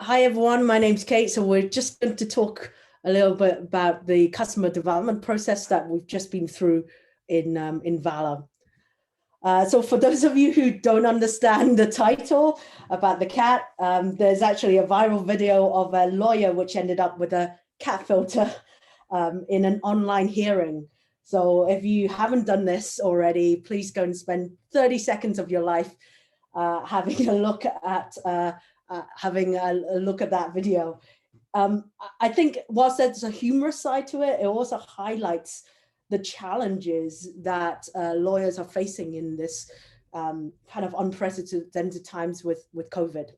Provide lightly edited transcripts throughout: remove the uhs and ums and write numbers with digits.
Hi everyone, my name's Kate. So we're just going to talk a little bit about the customer development process that we've just been through in Valla. So for those of you who don't understand the title about the cat, there's actually a viral video of a lawyer which ended up with a cat filter in an online hearing. So if you haven't done this already, please go and spend 30 seconds of your life having a look at that video. I think whilst there's a humorous side to it, it also highlights the challenges that lawyers are facing in this kind of unprecedented times with COVID.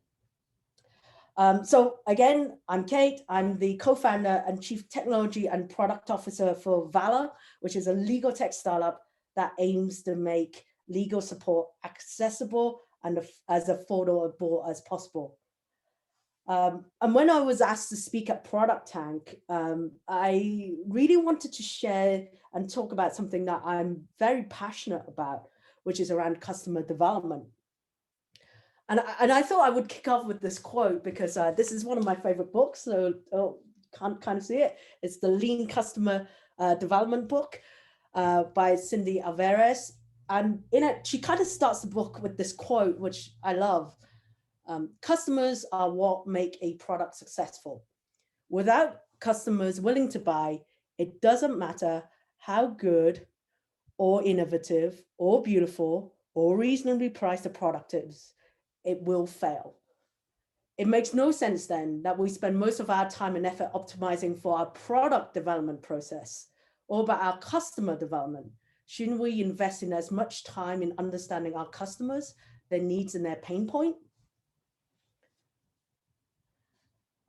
So again, I'm Kate. I'm the co-founder and chief technology and product officer for Valla, which is a legal tech startup that aims to make legal support accessible and as affordable as possible. And when I was asked to speak at ProductTank, I really wanted to share and talk about something that I'm very passionate about, which is around customer development. And I thought I would kick off with this quote because this is one of my favorite books. So can't kind of see it. It's the Lean Customer Development book by Cindy Alvarez. And in it, she kind of starts the book with this quote, which I love. Customers are what make a product successful. Without customers willing to buy, it doesn't matter how good or innovative or beautiful or reasonably priced a product is, it will fail. It makes no sense then that we spend most of our time and effort optimizing for our product development process or about our customer development. Shouldn't we invest in as much time in understanding our customers, their needs and their pain point?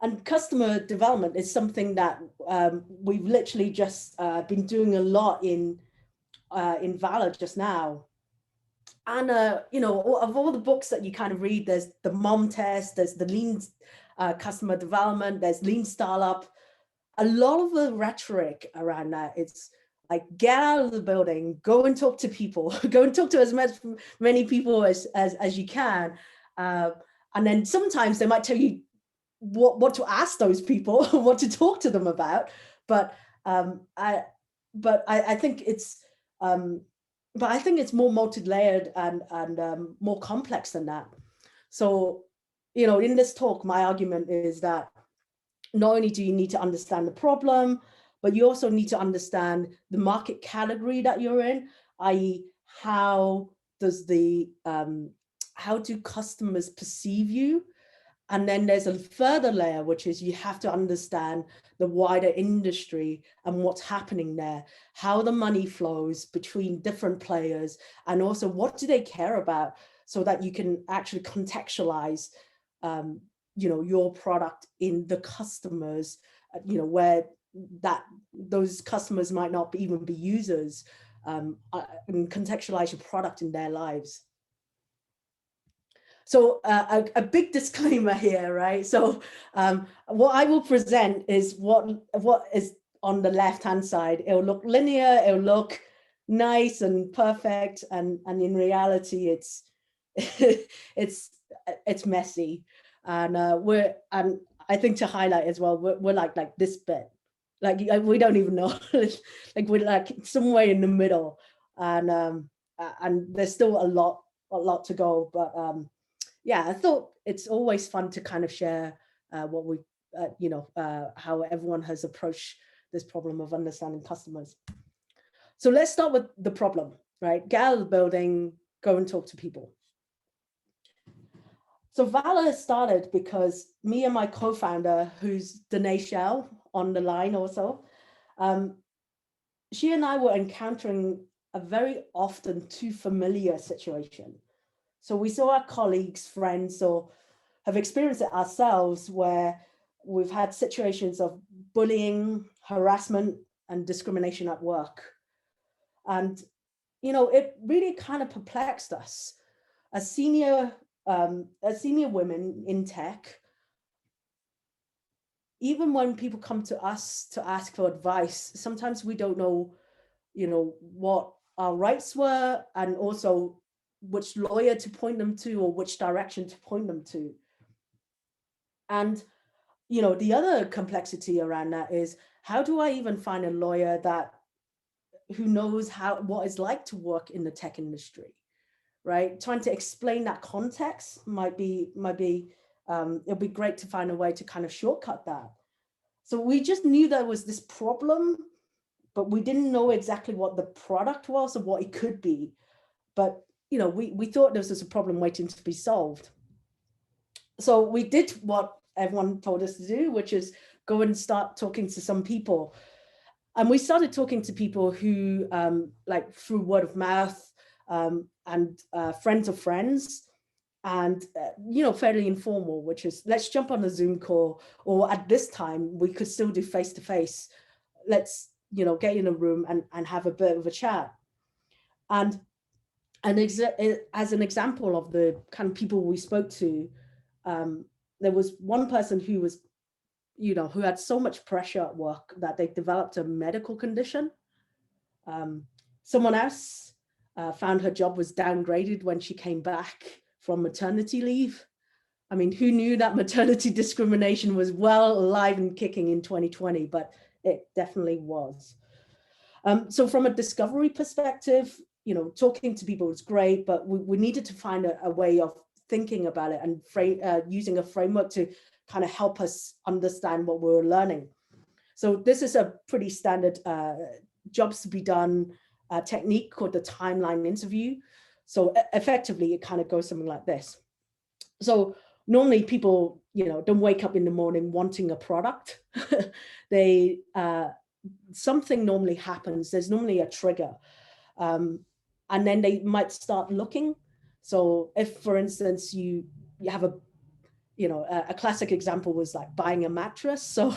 And customer development is something that we've literally just been doing a lot in Valla just now. And, you know, of all the books that you kind of read, there's the MOM test, there's the Lean customer development, there's Lean Startup. A lot of the rhetoric around that, it's like, get out of the building, go and talk to people, go and talk to as many people as you can. And then sometimes they might tell you what to ask those people, what to talk to them about. But I think it's more multi-layered and more complex than that. So, you know, in this talk, my argument is that not only do you need to understand the problem, but you also need to understand the market category that you're in, i.e. how do customers perceive you? And then there's a further layer, which is you have to understand the wider industry and what's happening there, how the money flows between different players, and also what do they care about, so that you can actually contextualize, you know, your product in the customers, you know, where those customers might not even be users, and contextualize your product in their lives. So a big disclaimer here, right? So what I will present is what is on the left-hand side. It'll look linear, it'll look nice and perfect, and in reality, it's it's messy. And I think to highlight as well, we're like this bit, like we don't even know, like we're like somewhere in the middle, and there's still a lot to go, but yeah, I thought it's always fun to kind of share what we, you know, how everyone has approached this problem of understanding customers. So let's start with the problem, right? Get out of the building, go and talk to people. So Valla started because me and my co-founder, who's Danae Shell on the line also, she and I were encountering a very often too familiar situation. So we saw our colleagues, friends, or have experienced it ourselves, where we've had situations of bullying, harassment, and discrimination at work. And, you know, it really kind of perplexed us. As senior women in tech, even when people come to us to ask for advice, sometimes we don't know, you know, what our rights were, and also which lawyer to point them to or which direction to point them to. And, you know, the other complexity around that is, how do I even find a lawyer who knows what it's like to work in the tech industry, right? Trying to explain that context might be it'll be great to find a way to kind of shortcut that. So we just knew there was this problem, but we didn't know exactly what the product was or what it could be. But, you know, we thought this was a problem waiting to be solved. So we did what everyone told us to do, which is go and start talking to some people. And we started talking to people who, like through word of mouth, and friends of friends, and, you know, fairly informal, which is, let's jump on a Zoom call, or at this time, we could still do face-to-face. Let's, you know, get in a room and have a bit of a chat. And as an example of the kind of people we spoke to, there was one person who was, you know, who had so much pressure at work that they developed a medical condition. Someone else found her job was downgraded when she came back from maternity leave. I mean, who knew that maternity discrimination was well alive and kicking in 2020, but it definitely was. So from a discovery perspective, you know, talking to people was great, but we needed to find a way of thinking about it and using a framework to kind of help us understand what we were learning. So this is a pretty standard jobs to be done technique called the timeline interview. So effectively, it kind of goes something like this. So normally people, you know, don't wake up in the morning wanting a product. They something normally happens. There's normally a trigger, and then they might start looking. So if, for instance, you have a classic example was like buying a mattress. So,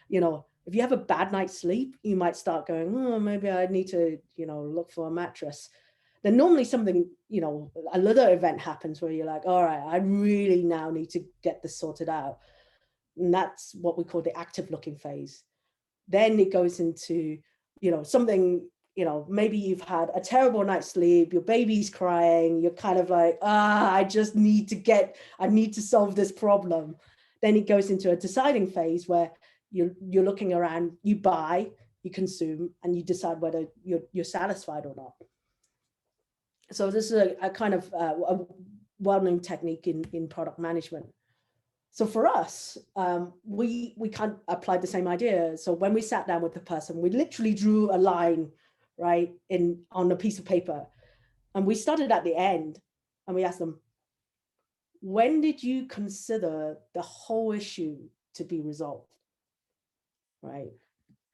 you know, if you have a bad night's sleep, you might start going, oh, maybe I need to, you know, look for a mattress. Then normally something, you know, another event happens where you're like, all right, I really now need to get this sorted out. And that's what we call the active looking phase. Then it goes into, you know, something, you know, maybe you've had a terrible night's sleep, your baby's crying, you're kind of like, I need to solve this problem. Then it goes into a deciding phase where you're looking around, you buy, you consume, and you decide whether you're satisfied or not. So this is a kind of a well-known technique in product management. So for us, we kind of applied the same idea. So when we sat down with the person, we literally drew a line, right, on a piece of paper. And we started at the end and we asked them, when did you consider the whole issue to be resolved, right?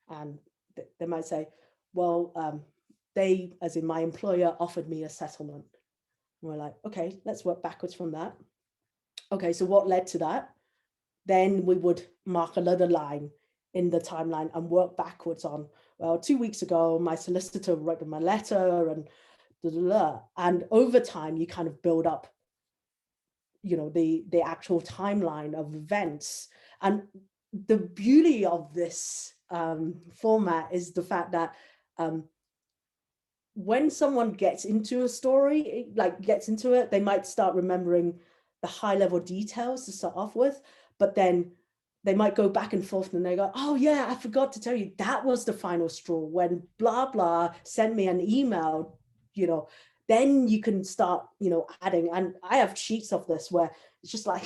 And they might say, well, they, as in my employer, offered me a settlement. And we're like, okay, let's work backwards from that. Okay, so what led to that? Then we would mark another line in the timeline and work backwards on, well, 2 weeks ago, my solicitor wrote them a letter and blah, blah, blah. And over time, you kind of build up, you know, the actual timeline of events. And the beauty of this format is the fact that when someone gets into a story, like gets into it, they might start remembering the high level details to start off with, but then they might go back and forth and they go, oh yeah, I forgot to tell you, that was the final straw when blah, blah, send me an email, you know, then you can start, you know, adding. And I have sheets of this where it's just like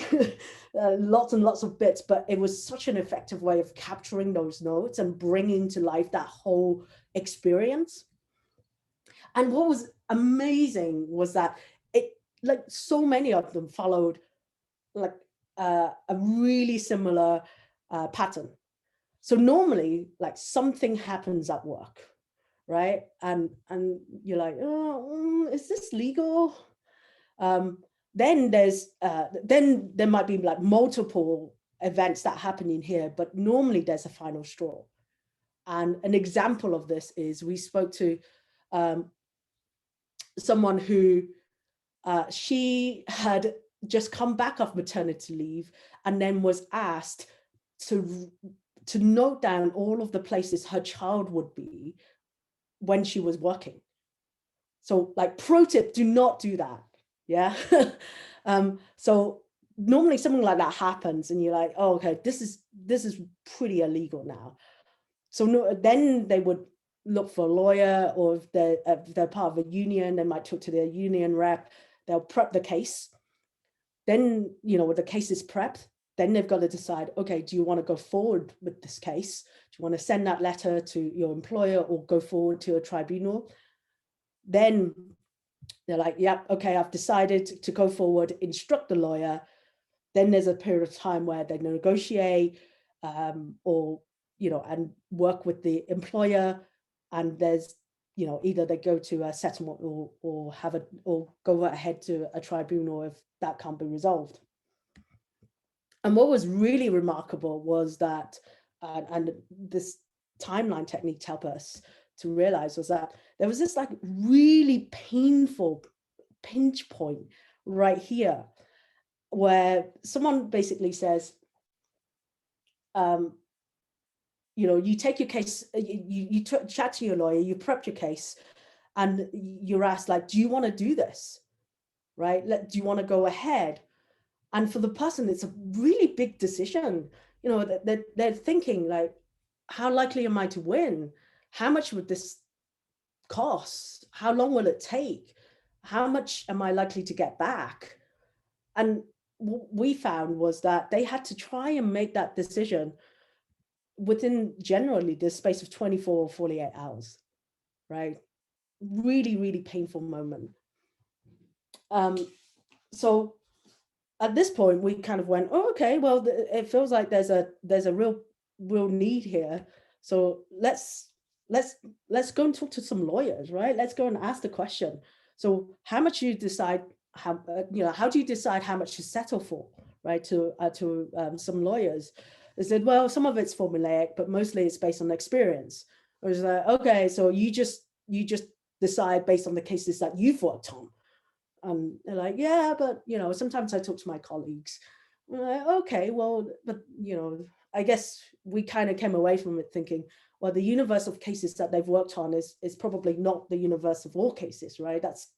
lots and lots of bits, but it was such an effective way of capturing those notes and bringing to life that whole experience. And what was amazing was that like so many of them followed like a really similar pattern. So normally, like something happens at work, right? And you're like, oh, is this legal? Then there might be like multiple events that happen in here, but normally there's a final straw. And an example of this is we spoke to someone who she had just come back off maternity leave and then was asked to note down all of the places her child would be when she was working. So like pro tip, do not do that. Yeah. So normally something like that happens and you're like, oh, okay, this is pretty illegal now. So no, then they would look for a lawyer, or if they're part of a union, they might talk to their union rep. They'll prep the case. Then, when the case is prepped, then they've got to decide, okay, do you want to go forward with this case? Do you want to send that letter to your employer or go forward to a tribunal? Then they're like, yeah, okay, I've decided to go forward, instruct the lawyer. Then there's a period of time where they negotiate or, and work with the employer. And there's, either they go to a settlement or go ahead to a tribunal if that can't be resolved. And what was really remarkable was that, and this timeline technique helped us to realize, was that there was this like really painful pinch point right here where someone basically says, you take your case, you chat to your lawyer, you prep your case, and you're asked, like, do you want to do this? Right? Do you want to go ahead? And for the person, it's a really big decision. They're thinking, like, how likely am I to win? How much would this cost? How long will it take? How much am I likely to get back? And what we found was that they had to try and make that decision within generally the space of 24 or 48 hours, right? Really, really painful moment. So at this point, we kind of went, oh, okay, well, it feels like there's a real need here. So let's go and talk to some lawyers, right? Let's go and ask the question. So how much do you decide, how do you decide how much to settle for, right? To some lawyers. They said, well, some of it's formulaic, but mostly it's based on experience. I was like, okay, so you just decide based on the cases that you've worked on. They're like, yeah, but sometimes I talk to my colleagues. I'm like, okay, well, but I guess we kind of came away from it thinking, well, the universe of cases that they've worked on is probably not the universe of all cases, right? That's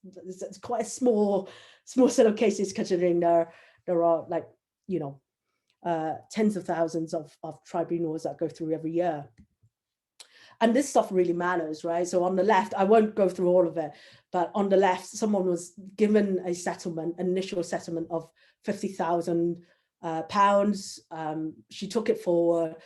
quite a small set of cases, considering there are like tens of thousands of tribunals that go through every year. And this stuff really matters, right? So on the left, I won't go through all of it, but on the left, someone was given a initial settlement of £50,000. She took it forward,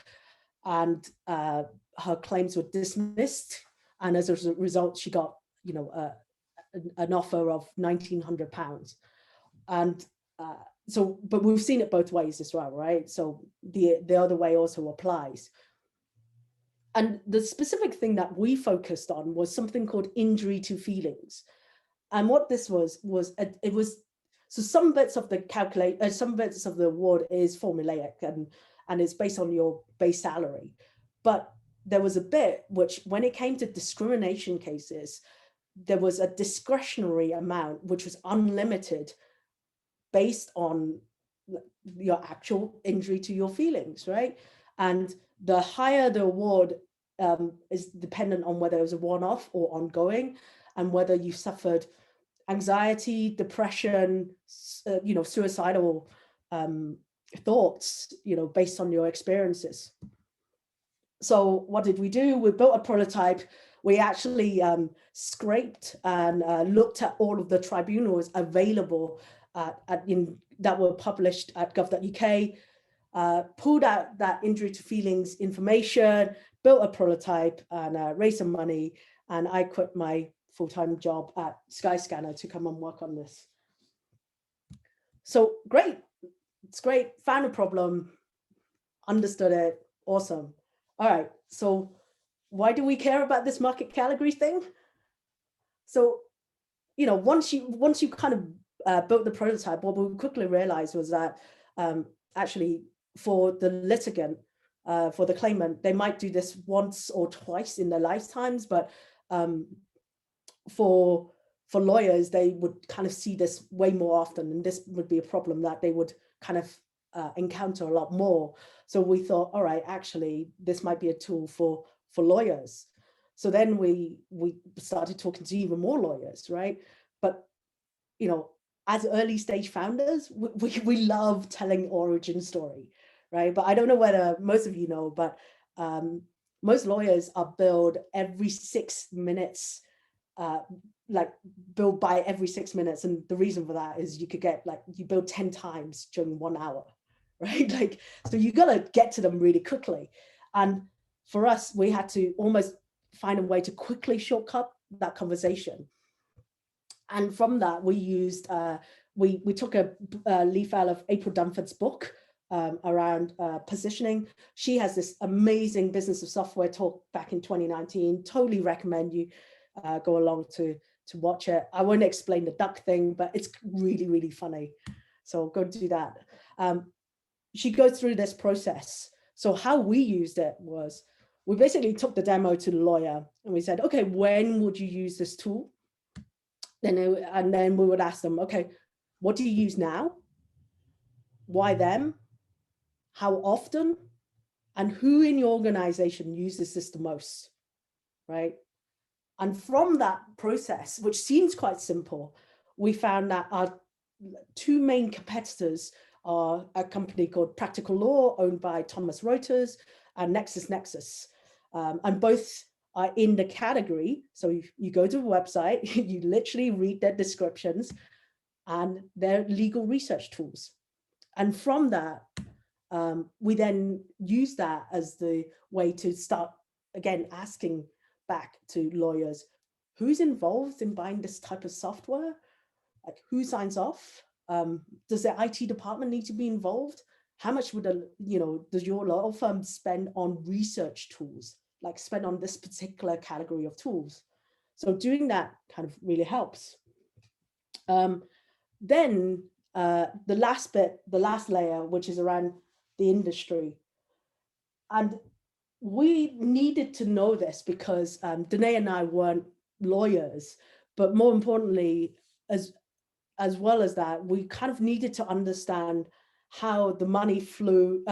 and her claims were dismissed. And as a result, she got, an offer of £1,900. And but we've seen it both ways as well, right? So the other way also applies. And the specific thing that we focused on was something called injury to feelings. And what this was so some bits of the some bits of the award is formulaic and it's based on your base salary. But there was a bit which, when it came to discrimination cases, there was a discretionary amount which was unlimited based on your actual injury to your feelings, right? And the higher the award is dependent on whether it was a one-off or ongoing, and whether you suffered anxiety, depression, suicidal thoughts, based on your experiences. So what did we do? We built a prototype. We actually scraped and looked at all of the tribunals available that were published at gov.uk, pulled out that injury to feelings information, built a prototype, and raised some money. And I quit my full-time job at Skyscanner to come and work on this. So great, it's great. Found a problem, understood it, awesome. All right, so why do we care about this market category thing? So, once you kind of built the prototype, what we quickly realized was that actually for the litigant, for the claimant, they might do this once or twice in their lifetimes, but for lawyers, they would kind of see this way more often, and this would be a problem that they would kind of encounter a lot more. So we thought, all right, actually, this might be a tool for lawyers. So then we started talking to even more lawyers, right? But as early stage founders, we love telling origin story, right? But I don't know whether most of you know, but most lawyers are billed every 6 minutes, like billed by every 6 minutes. And the reason for that is you could get like, you bill 10 times during 1 hour, right? Like, so you gotta get to them really quickly. And for us, we had to almost find a way to quickly shortcut that conversation. And from that, we used, we took a leaf out of April Dunford's book around positioning. She has this amazing Business of Software talk back in 2019. Totally recommend you go along to watch it. I won't explain the duck thing, but it's really, really funny. So go do that. She goes through this process. So how we used it was, we basically took the demo to the lawyer and we said, okay, when would you use this tool? And then we would ask them, okay, what do you use now? Why them? How often? And who in your organization uses this the most, right? And from that process, which seems quite simple, we found that our two main competitors are a company called Practical Law, owned by Thomas Reuters, and Nexus. And both are in the category. So you go to the website, you literally read their descriptions, and they're legal research tools. And from that, we then use that as the way to start, again, asking back to lawyers, who's involved in buying this type of software? Like, who signs off? Does the IT department need to be involved? How much would does your law firm spend on research tools, like spend on this particular category of tools? So doing that kind of really helps. Then the last layer, which is around the industry. And we needed to know this because Danae and I weren't lawyers, but more importantly, as well as that, we kind of needed to understand how the money flown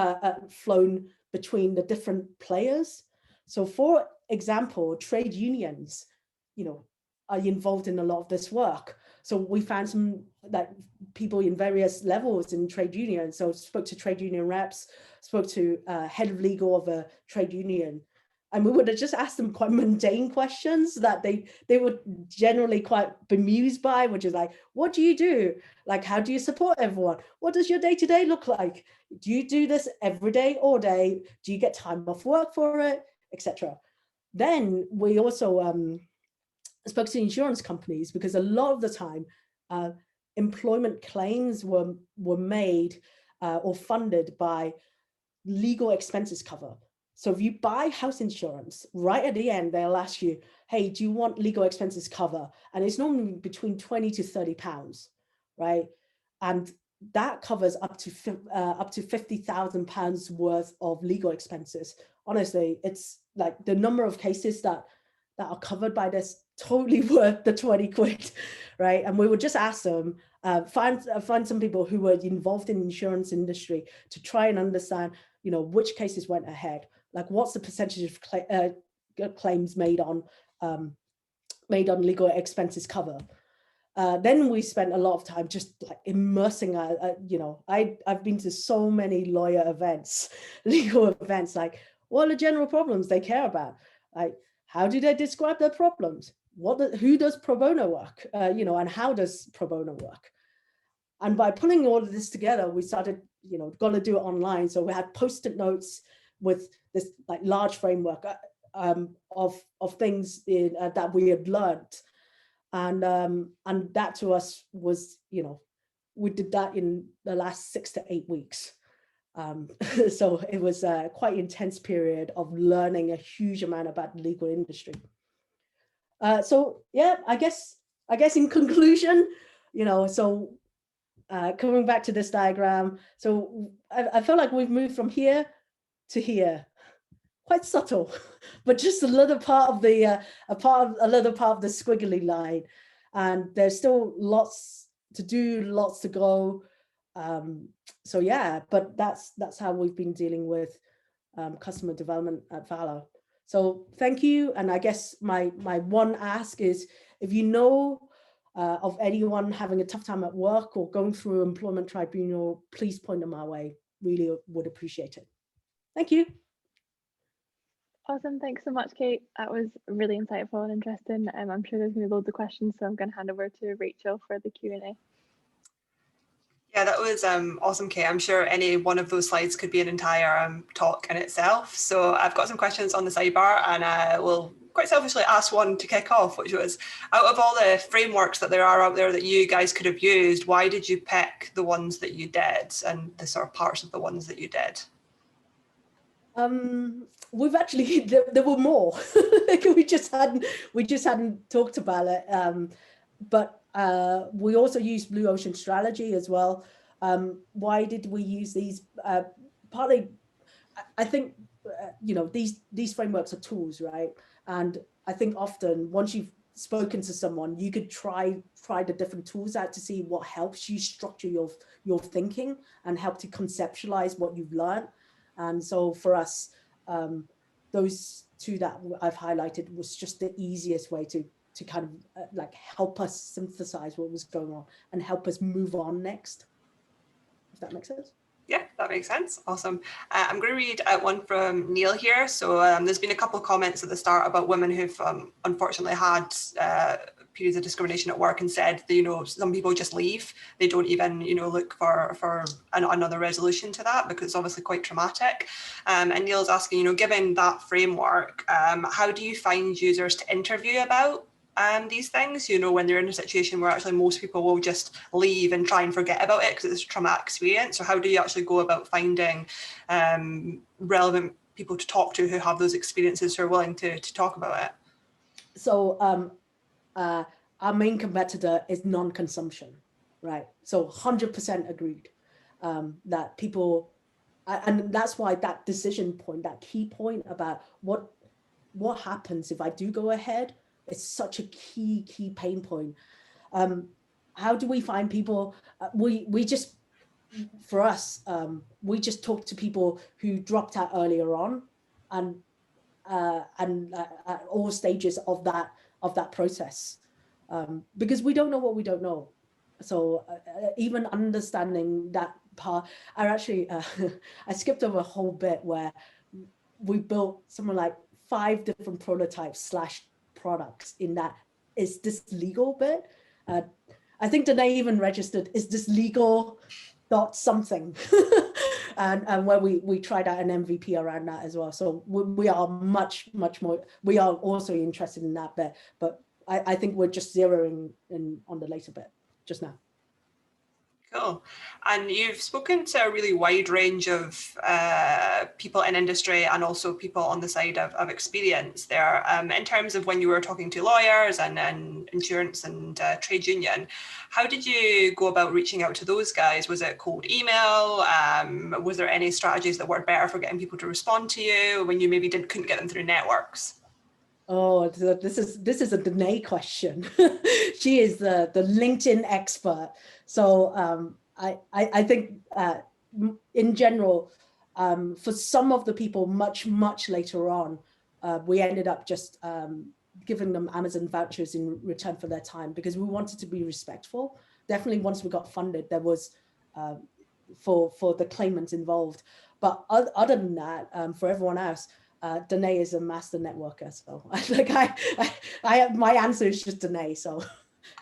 between the different players. So for example, trade unions, are involved in a lot of this work. So we found some people in various levels in trade unions. So spoke to trade union reps, spoke to head of legal of a trade union. And we would have just asked them quite mundane questions that they were generally quite bemused by, which is like, what do you do? Like, how do you support everyone? What does your day-to-day look like? Do you do this every day, all day? Do you get time off work for it, etc.? Then we also spoke to insurance companies, because a lot of the time employment claims were made or funded by legal expenses cover. So if you buy house insurance, right at the end, they'll ask you, hey, do you want legal expenses cover? And it's normally between 20 to 30 pounds, right? And that covers up to £50,000 worth of legal expenses. Honestly, it's like the number of cases that are covered by this, totally worth the 20 quid, right? And we would just ask them, find some people who were involved in the insurance industry to try and understand, which cases went ahead. Like, what's the percentage of claims made on legal expenses cover? Then we spent a lot of time just like immersing I've been to so many lawyer events, legal events, like, what are the general problems they care about? Like, how do they describe their problems? Who does pro bono work? And how does pro bono work? And by pulling all of this together, we started, got to do it online. So we had Post-it notes with this like large framework of things that we had learned. And that to us was, we did that in the last 6 to 8 weeks. So it was a quite intense period of learning a huge amount about the legal industry. So yeah, I guess in conclusion, coming back to this diagram, so I feel like we've moved from here to here, quite subtle, but just a little part of the squiggly line, and there's still lots to do, lots to go. So yeah, but that's how we've been dealing with customer development at Valla. So thank you. And I guess my one ask is, if you know of anyone having a tough time at work or going through employment tribunal, please point them our way. Really would appreciate it. Thank you. Awesome, thanks so much, Kate. That was really insightful and interesting. I'm sure there's going to be loads of questions, so I'm going to hand over to Rachel for the Q&A. Yeah, that was awesome, Kate. I'm sure any one of those slides could be an entire talk in itself. So I've got some questions on the sidebar, and I will quite selfishly ask one to kick off, which was, out of all the frameworks that there are out there that you guys could have used, why did you pick the ones that you did and the sort of parts of the ones that you did? We've actually, there were more. we just hadn't talked about it. But we also used Blue Ocean Strategy as well. Why did we use these? Partly, I think, you know, these frameworks are tools, right? And I think often once you've spoken to someone, you could try the different tools out to see what helps you structure your thinking and help to conceptualize what you've learned. And so for us, those two that I've highlighted was just the easiest way to kind of like help us synthesize what was going on and help us move on next, if that makes sense. Yeah, that makes sense. Awesome. I'm going to read out one from Neil here. So there's been a couple of comments at the start about women who've unfortunately had periods of discrimination at work, and said that, you know, some people just leave. They don't even, you know, look for another resolution to that, because it's obviously quite traumatic. And Neil's asking, you know, given that framework, how do you find users to interview about these things, you know, when they're in a situation where actually most people will just leave and try and forget about it because it's a traumatic experience? So how do you actually go about finding relevant people to talk to who have those experiences, who are willing to talk about it? So our main competitor is non-consumption, right? So 100% agreed that people, and that's why that decision point, that key point about what happens if I do go ahead, it's such a key pain point. How do we find people? We just, for us, we just talk to people who dropped out earlier on, and at all stages of that process, because we don't know what we don't know. So even understanding that part, I actually I skipped over a whole bit where we built something like 5 different prototypes / products in that. Is this legal bit? I think Danae even registered, is this legal dot something? and where we tried out an MVP around that as well. So we are much more, we are also interested in that bit, but I think we're just zeroing in on the later bit just now. Cool. And you've spoken to a really wide range of people in industry and also people on the side of experience there. In terms of when you were talking to lawyers and insurance and trade union, how did you go about reaching out to those guys? Was it cold email? Was there any strategies that worked better for getting people to respond to you when you maybe couldn't get them through networks? Oh, this is a Danae question. She is the LinkedIn expert. So I think in general, for some of the people much later on, we ended up just giving them Amazon vouchers in return for their time, because we wanted to be respectful. Definitely once we got funded, there was for the claimants involved. But other than that, for everyone else, Danae is a master networker, so like I my answer is just Danae. So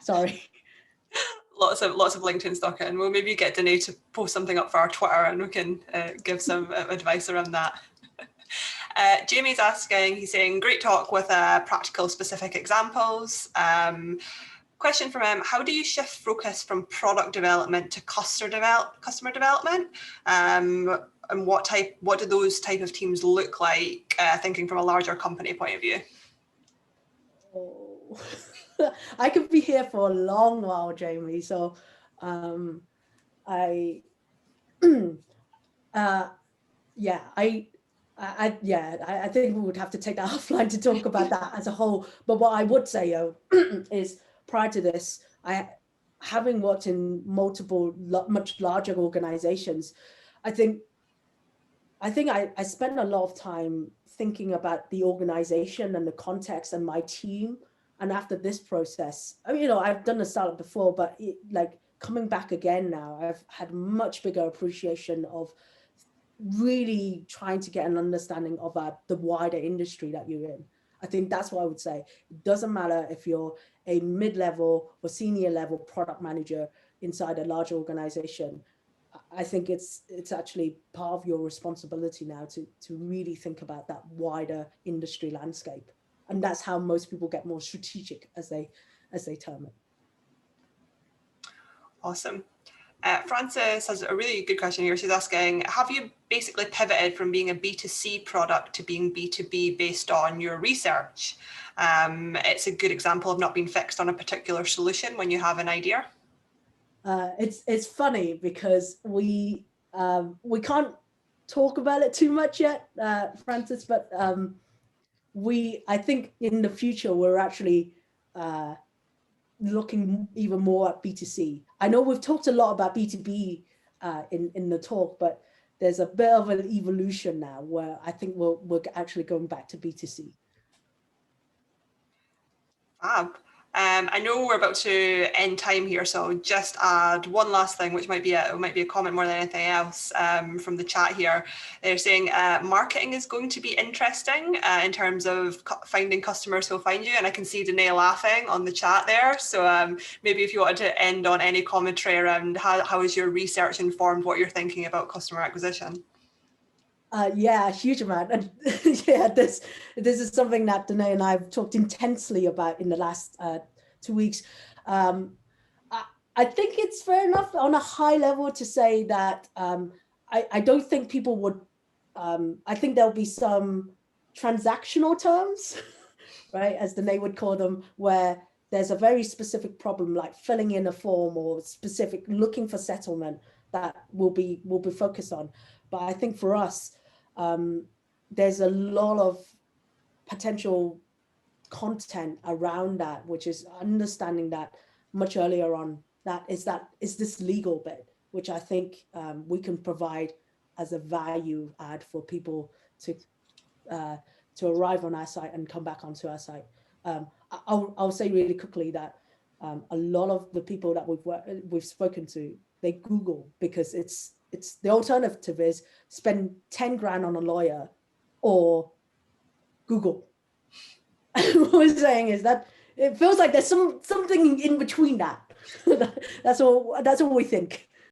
sorry. Lots of LinkedIn stalking. We'll maybe get Danae to post something up for our Twitter, and we can give some advice around that. Jamie's asking, he's saying, great talk with practical specific examples. Question from him: how do you shift focus from product development to customer development? And what do those type of teams look like, thinking from a larger company point of view? Oh. I could be here for a long while, Jamie. So I think we would have to take that offline to talk about that as a whole. But what I would say is, prior to this, having worked in multiple much larger organizations, I think I spent a lot of time thinking about the organization and the context and my team And after this process, I mean, you know, I've done a startup before, but like coming back again now, I've had much bigger appreciation of really trying to get an understanding of the wider industry that you're in. I think that's what I would say. It doesn't matter if you're a mid-level or senior level product manager inside a large organization. I think it's actually part of your responsibility now to really think about that wider industry landscape. And that's how most people get more strategic, as they term it. Awesome. Frances has a really good question here. She's asking, have you basically pivoted from being a B2C product to being B2B based on your research? It's a good example of not being fixed on a particular solution when you have an idea. It's funny because we can't talk about it too much yet, Frances, but I think in the future we're actually looking even more at B2C. I know we've talked a lot about B2B in the talk, but there's a bit of an evolution now where I think we're actually going back to B2C. Fab. I know we're about to end time here, so I'll just add one last thing, which might be a comment more than anything else from the chat here. They're saying marketing is going to be interesting in terms of finding customers who'll find you, and I can see Danae laughing on the chat there. So maybe if you wanted to end on any commentary around how has your research informed what you're thinking about customer acquisition? Yeah, a huge amount. And yeah, this is something that Danae and I have talked intensely about in the last 2 weeks. I think it's fair enough on a high level to say that I don't think people would, I think there'll be some transactional terms, right, as Danae would call them, where there's a very specific problem like filling in a form or specific looking for settlement that will be focused on. But I think for us, there's a lot of potential content around that, which is understanding that much earlier on, is this legal bit, which I think we can provide as a value add for people to arrive on our site and come back onto our site. I'll say really quickly that a lot of the people that we've spoken to, they Google, because it's the alternative is spend 10 grand on a lawyer or Google. What we're saying is that it feels like there's something in between that. That's all we think.